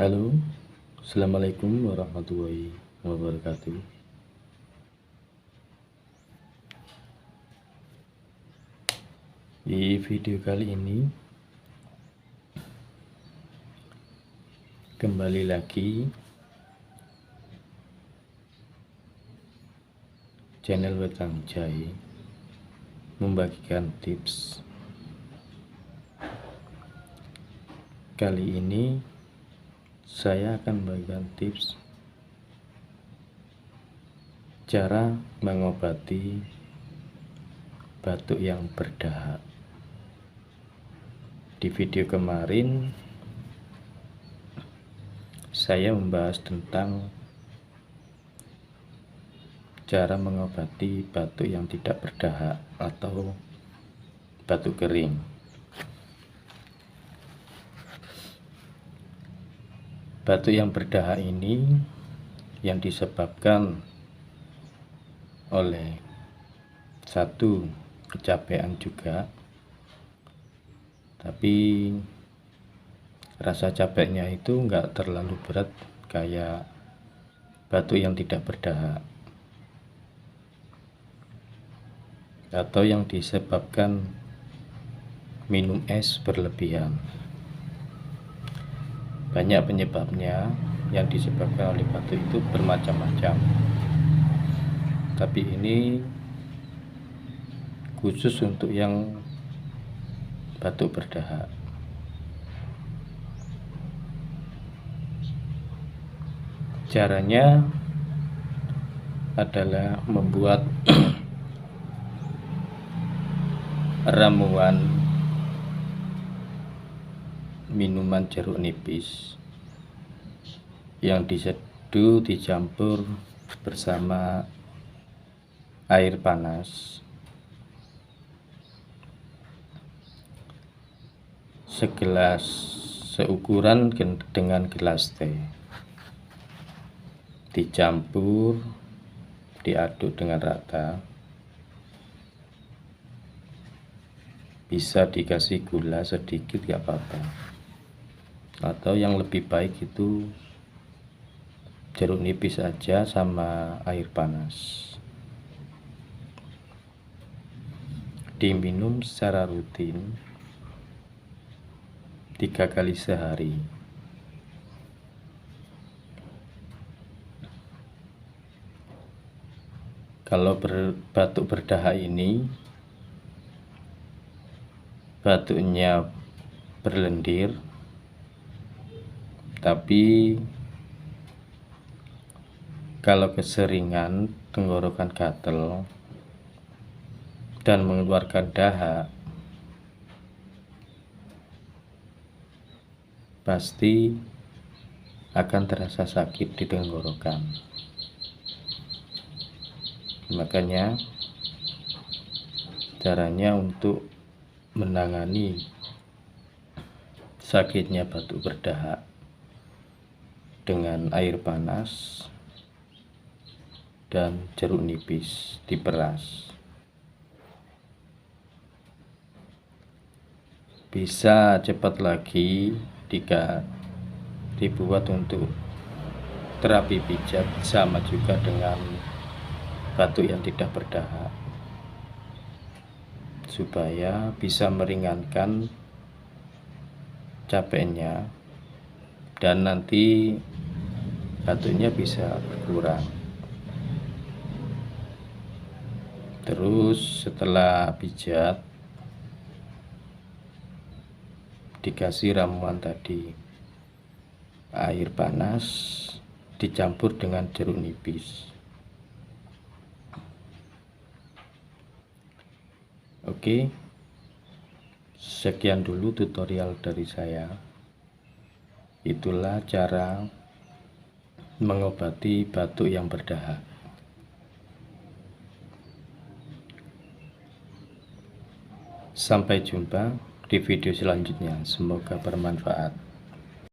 Halo, Assalamualaikum warahmatullahi wabarakatuh. Di video kali ini kembali lagi channel Wetang Jai membagikan tips. Kali ini saya akan membagikan tips cara mengobati batuk yang berdahak. Di video kemarin saya membahas tentang cara mengobati batuk yang tidak berdahak atau batuk kering. Batuk yang berdahak ini yang disebabkan oleh satu, kecapean juga, tapi rasa capeknya itu enggak terlalu berat kayak batuk yang tidak berdahak, atau yang disebabkan minum es berlebihan. Banyak penyebabnya yang disebabkan oleh batuk itu bermacam-macam, tapi ini khusus untuk yang batuk berdahak. Caranya adalah membuat ramuan minuman jeruk nipis yang diseduh dicampur bersama air panas segelas, seukuran dengan gelas teh, dicampur, diaduk dengan rata. Bisa dikasih gula sedikit gak apa-apa, atau yang lebih baik itu jeruk nipis aja sama air panas. Diminum secara rutin 3 kali sehari. Kalau batuk berdahak ini batuknya berlendir, tapi kalau keseringan tenggorokan gatel dan mengeluarkan dahak, pasti akan terasa sakit di tenggorokan. Makanya caranya untuk menangani sakitnya batuk berdahak dengan air panas dan jeruk nipis diperas. Bisa cepat lagi jika dibuat untuk terapi pijat, sama juga dengan batuk yang tidak berdahak, supaya bisa meringankan capeknya dan nanti batuknya bisa berkurang. Terus setelah pijat dikasih ramuan tadi, air panas dicampur dengan jeruk nipis. Oke, sekian dulu tutorial dari saya. Itulah cara mengobati batuk yang berdahak. Sampai jumpa di video selanjutnya. Semoga bermanfaat.